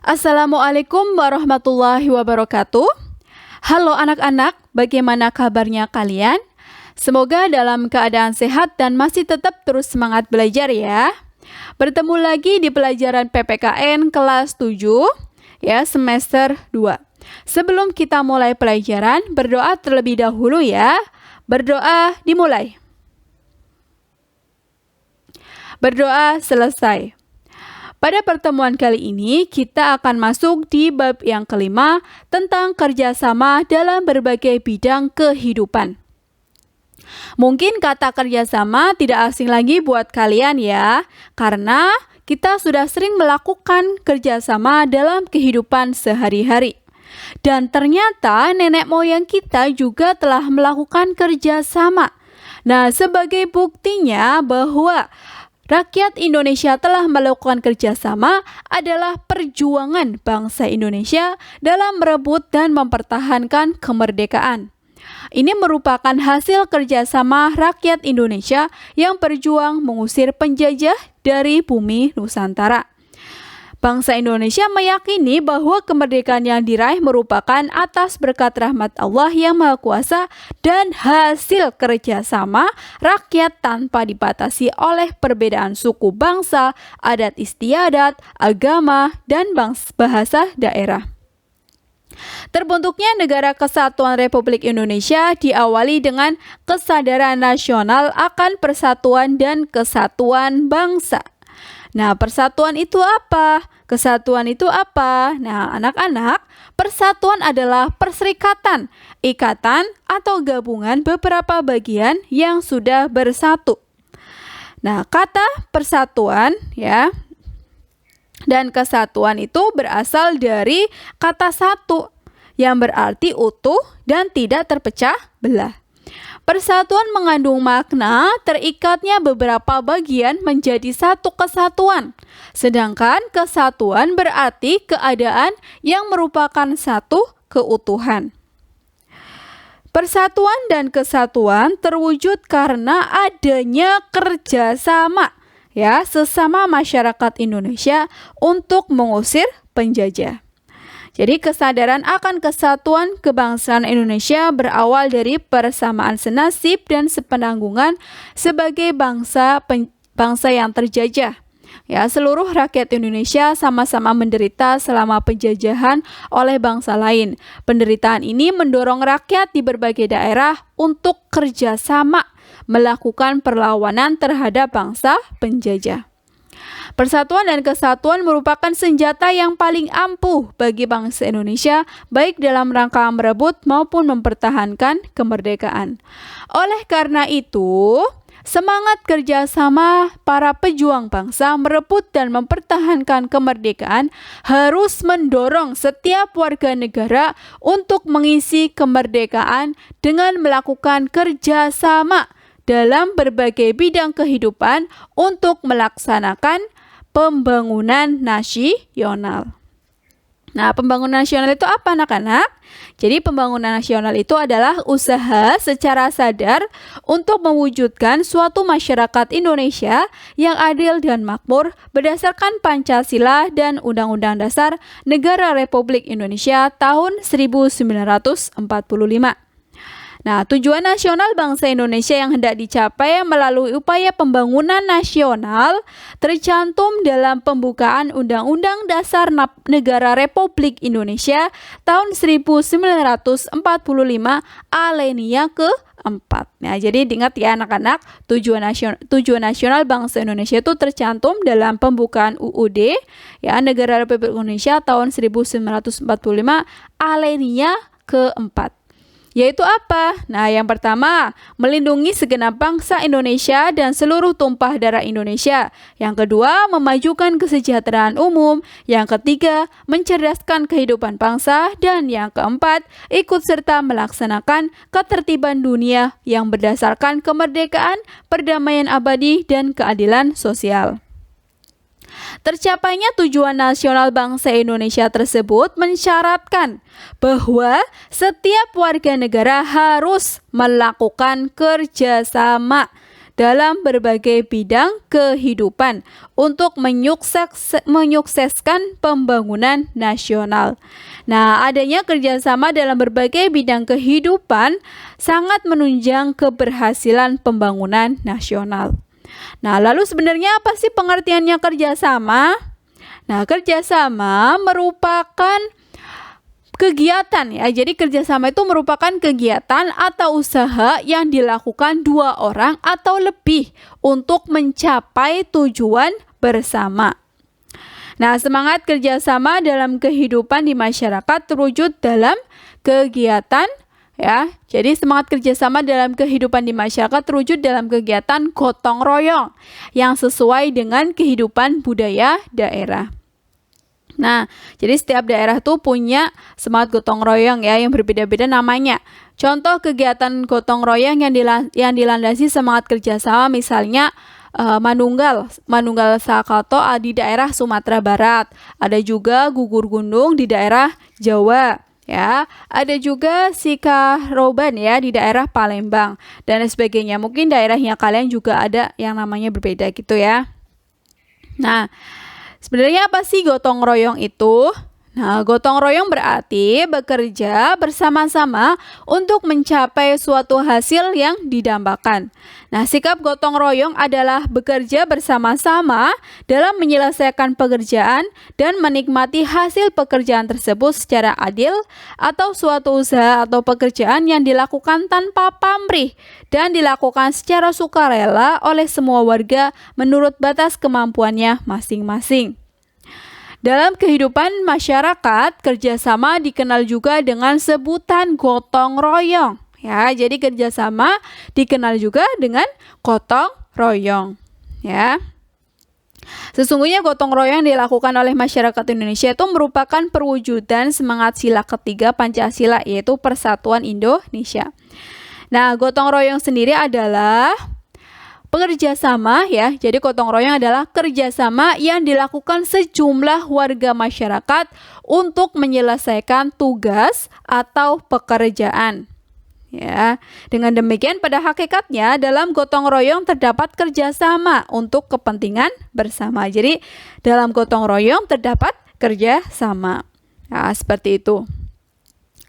Assalamualaikum warahmatullahi wabarakatuh. Halo anak-anak, bagaimana kabarnya kalian? Semoga dalam keadaan sehat dan masih tetap terus semangat belajar ya. Bertemu lagi di pelajaran PPKN kelas 7 ya, semester 2. Sebelum kita mulai pelajaran, berdoa terlebih dahulu ya. Berdoa dimulai. Berdoa selesai. Pada pertemuan kali ini, kita akan masuk di bab yang kelima tentang kerjasama dalam berbagai bidang kehidupan. Mungkin kata kerjasama tidak asing lagi buat kalian ya, karena kita sudah sering melakukan kerjasama dalam kehidupan sehari-hari. Dan ternyata nenek moyang kita juga telah melakukan kerjasama. Nah, sebagai buktinya bahwa rakyat Indonesia telah melakukan kerjasama adalah perjuangan bangsa Indonesia dalam merebut dan mempertahankan kemerdekaan. Ini merupakan hasil kerjasama rakyat Indonesia yang berjuang mengusir penjajah dari bumi Nusantara. Bangsa Indonesia meyakini bahwa kemerdekaan yang diraih merupakan atas berkat rahmat Allah yang Maha Kuasa dan hasil kerjasama rakyat tanpa dibatasi oleh perbedaan suku bangsa, adat istiadat, agama, dan bahasa daerah. Terbentuknya Negara Kesatuan Republik Indonesia diawali dengan kesadaran nasional akan persatuan dan kesatuan bangsa. Nah, persatuan itu apa? Kesatuan itu apa? Nah, anak-anak, persatuan adalah perserikatan, ikatan, atau gabungan beberapa bagian yang sudah bersatu. Nah, kata persatuan ya dan kesatuan itu berasal dari kata satu yang berarti utuh dan tidak terpecah belah. Persatuan mengandung makna terikatnya beberapa bagian menjadi satu kesatuan. Sedangkan kesatuan berarti keadaan yang merupakan satu keutuhan. Persatuan dan kesatuan terwujud karena adanya kerjasama ya sesama masyarakat Indonesia untuk mengusir penjajah. Jadi kesadaran akan kesatuan kebangsaan Indonesia berawal dari persamaan senasib dan sepenanggungan sebagai bangsa yang terjajah. Ya, seluruh rakyat Indonesia sama-sama menderita selama penjajahan oleh bangsa lain. Penderitaan ini mendorong rakyat di berbagai daerah untuk kerjasama melakukan perlawanan terhadap bangsa penjajah. Persatuan dan kesatuan merupakan senjata yang paling ampuh bagi bangsa Indonesia, baik dalam rangka merebut maupun mempertahankan kemerdekaan. Oleh karena itu, semangat kerjasama para pejuang bangsa merebut dan mempertahankan kemerdekaan harus mendorong setiap warga negara untuk mengisi kemerdekaan dengan melakukan kerjasama dalam berbagai bidang kehidupan untuk melaksanakan pembangunan nasional. Nah, pembangunan nasional itu apa anak-anak? Jadi pembangunan nasional itu adalah usaha secara sadar untuk mewujudkan suatu masyarakat Indonesia yang adil dan makmur berdasarkan Pancasila dan Undang-Undang Dasar Negara Republik Indonesia tahun 1945. Nah, tujuan nasional bangsa Indonesia yang hendak dicapai melalui upaya pembangunan nasional tercantum dalam pembukaan Undang-Undang Dasar Negara Republik Indonesia tahun 1945 alinea ke-4. Nah, jadi diingat ya anak-anak, tujuan nasional bangsa Indonesia itu tercantum dalam pembukaan UUD ya Negara Republik Indonesia tahun 1945 alinea ke-4. Yaitu apa? Nah, yang pertama, melindungi segenap bangsa Indonesia dan seluruh tumpah darah Indonesia. Yang kedua, memajukan kesejahteraan umum. Yang ketiga, mencerdaskan kehidupan bangsa. Dan yang keempat, ikut serta melaksanakan ketertiban dunia yang berdasarkan kemerdekaan, perdamaian abadi, dan keadilan sosial. Tercapainya tujuan nasional bangsa Indonesia tersebut mensyaratkan bahwa setiap warga negara harus melakukan kerjasama dalam berbagai bidang kehidupan untuk menyukseskan pembangunan nasional. Nah, adanya kerjasama dalam berbagai bidang kehidupan sangat menunjang keberhasilan pembangunan nasional. Nah, lalu sebenarnya apa sih pengertiannya kerjasama? Nah, kerjasama merupakan kegiatan ya. Jadi kerjasama itu merupakan kegiatan atau usaha yang dilakukan dua orang atau lebih untuk mencapai tujuan bersama. Nah, semangat kerjasama dalam kehidupan di masyarakat terwujud dalam kegiatan ya. Jadi semangat kerjasama dalam kehidupan di masyarakat terwujud dalam kegiatan gotong royong yang sesuai dengan kehidupan budaya daerah. Nah, jadi setiap daerah tuh punya semangat gotong royong ya yang berbeda-beda namanya. Contoh kegiatan gotong royong yang dilandasi semangat kerjasama misalnya Manunggal Sakato di daerah Sumatera Barat. Ada juga gugur gunung di daerah Jawa. Ya, ada juga Sikaroban ya di daerah Palembang dan sebagainya. Mungkin daerahnya kalian juga ada yang namanya berbeda gitu ya. Nah, sebenarnya apa sih gotong royong itu? Nah, gotong royong berarti bekerja bersama-sama untuk mencapai suatu hasil yang didambakan. Nah, sikap gotong royong adalah bekerja bersama-sama dalam menyelesaikan pekerjaan dan menikmati hasil pekerjaan tersebut secara adil atau suatu usaha atau pekerjaan yang dilakukan tanpa pamrih dan dilakukan secara sukarela oleh semua warga menurut batas kemampuannya masing-masing. Dalam kehidupan masyarakat, kerjasama dikenal juga dengan sebutan gotong royong. Ya, jadi kerjasama dikenal juga dengan gotong royong. Ya, sesungguhnya gotong royong yang dilakukan oleh masyarakat Indonesia itu merupakan perwujudan semangat sila ketiga Pancasila, yaitu Persatuan Indonesia. Nah, gotong royong sendiri adalah kerjasama ya, jadi gotong royong adalah kerjasama yang dilakukan sejumlah warga masyarakat untuk menyelesaikan tugas atau pekerjaan. Ya, dengan demikian pada hakikatnya dalam gotong royong terdapat kerjasama untuk kepentingan bersama. Jadi dalam gotong royong terdapat kerjasama. Nah, seperti itu.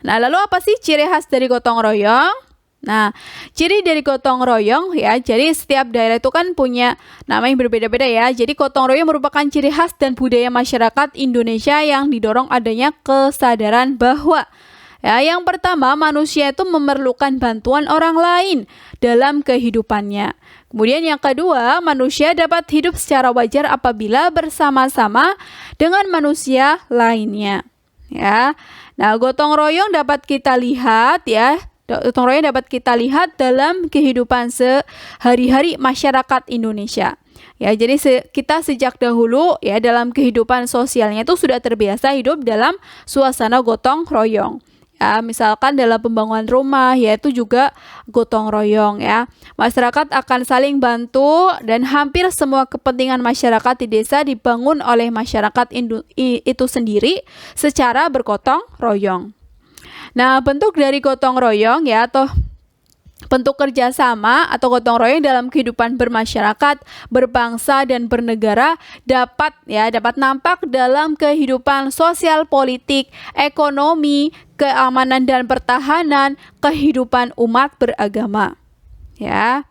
Nah, lalu apa sih ciri khas dari gotong royong? Nah, ciri dari gotong royong ya, jadi setiap daerah itu kan punya nama yang berbeda-beda ya. Jadi gotong royong merupakan ciri khas dan budaya masyarakat Indonesia yang didorong adanya kesadaran bahwa ya, yang pertama manusia itu memerlukan bantuan orang lain dalam kehidupannya. Kemudian yang kedua, manusia dapat hidup secara wajar apabila bersama-sama dengan manusia lainnya. Ya. Nah, gotong royong dapat kita lihat ya. Gotong royong dapat kita lihat dalam kehidupan sehari-hari masyarakat Indonesia. Ya, jadi kita sejak dahulu ya dalam kehidupan sosialnya itu sudah terbiasa hidup dalam suasana gotong royong. Ya, misalkan dalam pembangunan rumah yaitu juga gotong royong ya. Masyarakat akan saling bantu dan hampir semua kepentingan masyarakat di desa dibangun oleh masyarakat itu sendiri secara bergotong royong. Nah, bentuk dari gotong royong ya atau bentuk kerjasama atau gotong royong dalam kehidupan bermasyarakat, berbangsa dan bernegara dapat nampak dalam kehidupan sosial, politik, ekonomi, keamanan dan pertahanan, kehidupan umat beragama. Ya.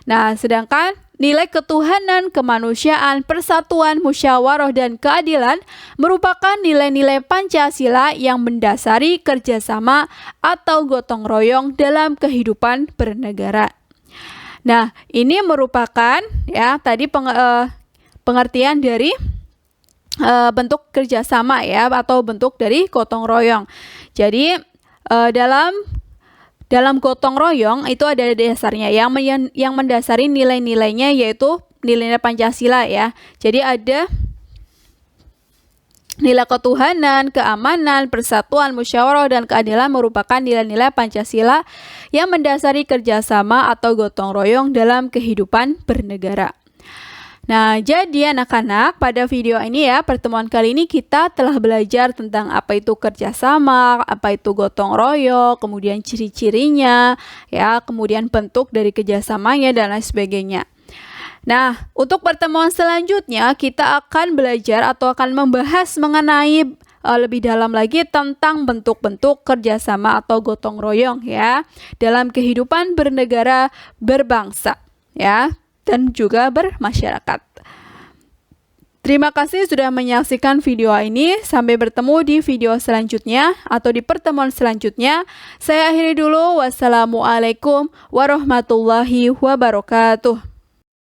Nah, sedangkan nilai ketuhanan, kemanusiaan, persatuan, musyawarah, dan keadilan merupakan nilai-nilai Pancasila yang mendasari kerjasama atau gotong royong dalam kehidupan bernegara. Nah, ini merupakan ya tadi pengertian dari bentuk kerjasama ya atau bentuk dari gotong royong. Jadi dalam gotong royong itu ada dasarnya yang mendasari nilai-nilainya yaitu nilai-nilai Pancasila ya. Jadi ada nilai ketuhanan, keamanan, persatuan, musyawarah, dan keadilan merupakan nilai-nilai Pancasila yang mendasari kerjasama atau gotong royong dalam kehidupan bernegara. Nah, jadi anak-anak, pada video ini ya, pertemuan kali ini kita telah belajar tentang apa itu kerjasama, apa itu gotong royong, kemudian ciri-cirinya, ya, kemudian bentuk dari kerjasamanya, dan lain sebagainya. Nah, untuk pertemuan selanjutnya, kita akan belajar atau akan membahas mengenai lebih dalam lagi tentang bentuk-bentuk kerjasama atau gotong royong ya, dalam kehidupan bernegara berbangsa, ya, dan juga bermasyarakat. Terima kasih sudah menyaksikan video ini. Sampai bertemu di video selanjutnya atau di pertemuan selanjutnya. Saya akhiri dulu. Wassalamualaikum warahmatullahi wabarakatuh.